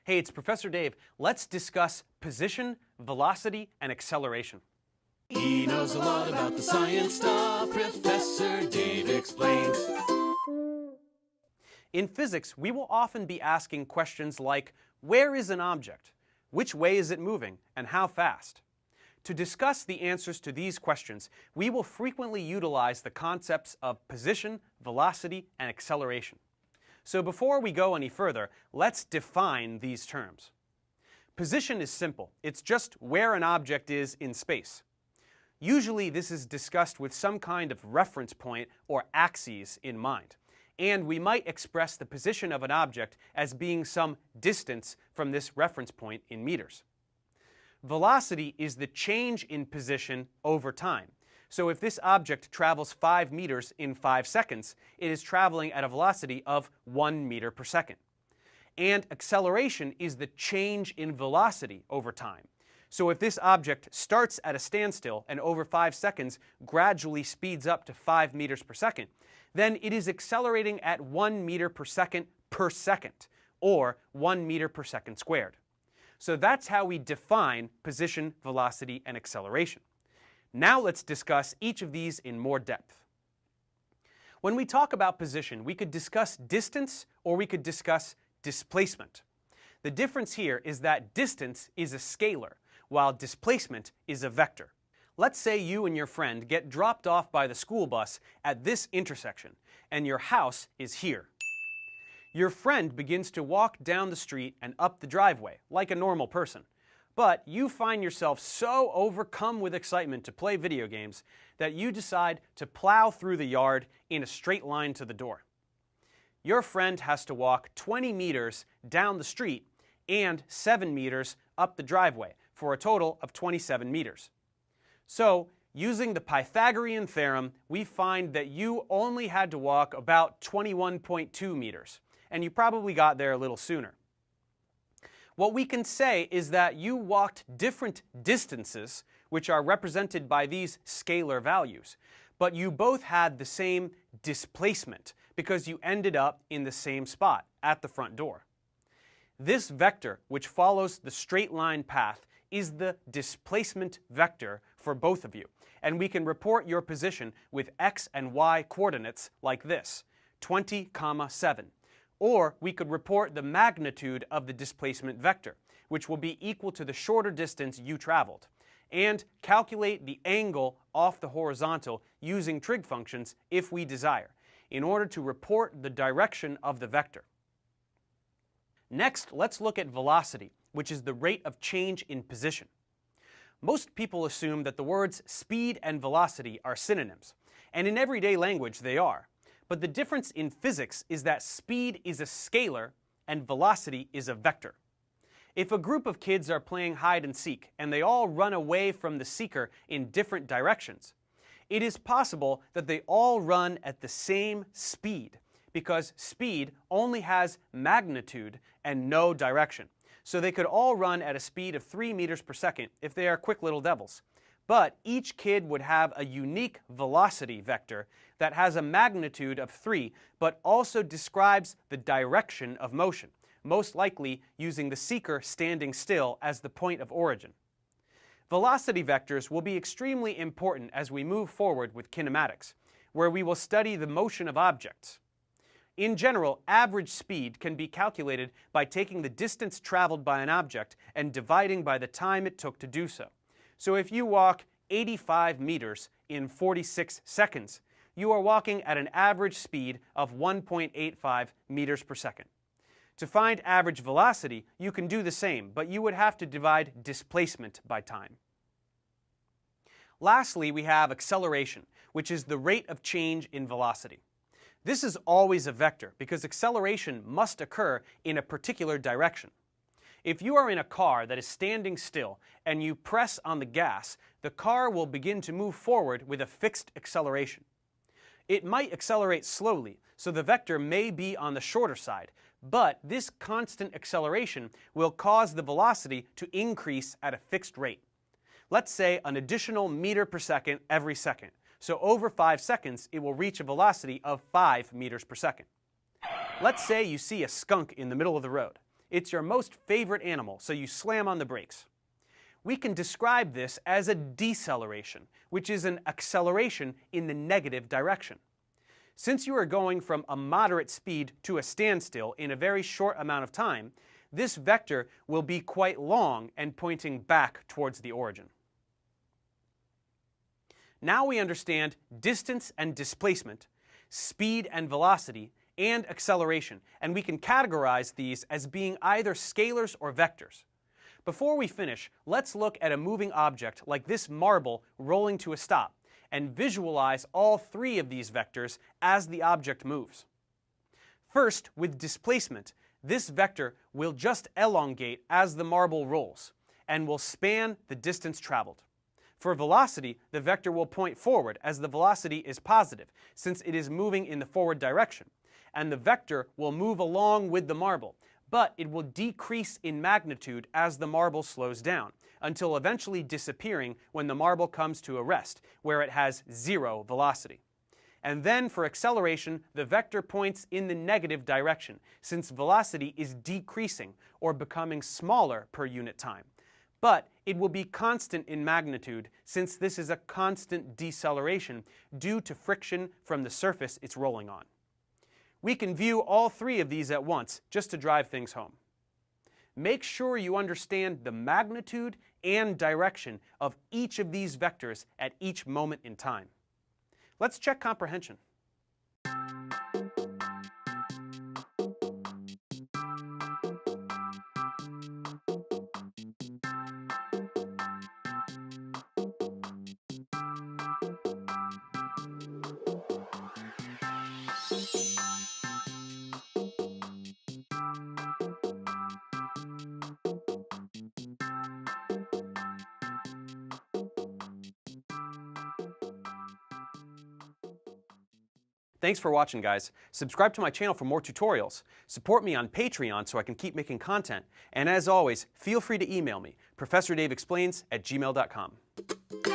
Hey, it's Professor Dave. Let's discuss position, velocity, and acceleration. He knows a lot about the science stuff. Professor Dave explains. In physics, we will often be asking questions like, where is an object? Which way is it moving? And how fast? To discuss the answers to these questions, we will frequently utilize the concepts of position, velocity, and acceleration. So before we go any further, let's define these terms. Position is simple. It's just where an object is in space. Usually this is discussed with some kind of reference point or axes in mind, and we might express the position of an object as being some distance from this reference point in meters. Velocity is the change in position over time. So if this object travels 5 meters in 5 seconds, it is traveling at a velocity of 1 meter per second. And acceleration is the change in velocity over time. So if this object starts at a standstill and over 5 seconds gradually speeds up to 5 meters per second, then it is accelerating at 1 meter per second, or 1 meter per second squared. So that's how we define position, velocity, and acceleration. Now let's discuss each of these in more depth. When we talk about position, we could discuss distance or we could discuss displacement. The difference here is that distance is a scalar, while displacement is a vector. Let's say you and your friend get dropped off by the school bus at this intersection, and your house is here. Your friend begins to walk down the street and up the driveway, like a normal person. But you find yourself so overcome with excitement to play video games that you decide to plow through the yard in a straight line to the door. Your friend has to walk 20 meters down the street and 7 meters up the driveway for a total of 27 meters. So, using the Pythagorean theorem, we find that you only had to walk about 21.2 meters, and you probably got there a little sooner. What we can say is that you walked different distances, which are represented by these scalar values, but you both had the same displacement because you ended up in the same spot at the front door. This vector, which follows the straight line path, is the displacement vector for both of you, and we can report your position with x and y coordinates like this, 20, 7. Or we could report the magnitude of the displacement vector, which will be equal to the shorter distance you traveled, and calculate the angle off the horizontal using trig functions if we desire, in order to report the direction of the vector. Next, let's look at velocity, which is the rate of change in position. Most people assume that the words speed and velocity are synonyms, and in everyday language they are. But the difference in physics is that speed is a scalar and velocity is a vector. If a group of kids are playing hide and seek and they all run away from the seeker in different directions, it is possible that they all run at the same speed because speed only has magnitude and no direction. So they could all run at a speed of 3 meters per second if they are quick little devils. But each kid would have a unique velocity vector that has a magnitude of 3, but also describes the direction of motion, most likely using the seeker standing still as the point of origin. Velocity vectors will be extremely important as we move forward with kinematics, where we will study the motion of objects. In general, average speed can be calculated by taking the distance traveled by an object and dividing by the time it took to do so. So if you walk 85 meters in 46 seconds, you are walking at an average speed of 1.85 meters per second. To find average velocity, you can do the same, but you would have to divide displacement by time. Lastly, we have acceleration, which is the rate of change in velocity. This is always a vector because acceleration must occur in a particular direction. If you are in a car that is standing still and you press on the gas, the car will begin to move forward with a fixed acceleration. It might accelerate slowly, so the vector may be on the shorter side, but this constant acceleration will cause the velocity to increase at a fixed rate. Let's say an additional meter per second every second. So over 5 seconds, it will reach a velocity of 5 meters per second. Let's say you see a skunk in the middle of the road. It's your most favorite animal, so you slam on the brakes. We can describe this as a deceleration, which is an acceleration in the negative direction. Since you are going from a moderate speed to a standstill in a very short amount of time, this vector will be quite long and pointing back towards the origin. Now we understand distance and displacement, speed and velocity, and acceleration, and we can categorize these as being either scalars or vectors. Before we finish, let's look at a moving object like this marble rolling to a stop and visualize all three of these vectors as the object moves. First, with displacement, this vector will just elongate as the marble rolls and will span the distance traveled. For velocity, the vector will point forward as the velocity is positive since it is moving in the forward direction, and the vector will move along with the marble, but it will decrease in magnitude as the marble slows down, until eventually disappearing when the marble comes to a rest, where it has zero velocity. And then for acceleration, the vector points in the negative direction, since velocity is decreasing or becoming smaller per unit time. But it will be constant in magnitude, since this is a constant deceleration due to friction from the surface it's rolling on. We can view all three of these at once, just to drive things home. Make sure you understand the magnitude and direction of each of these vectors at each moment in time. Let's check comprehension. Thanks for watching, guys. Subscribe to my channel for more tutorials. Support me on Patreon so I can keep making content. And as always, feel free to email me, ProfessorDaveExplains@gmail.com.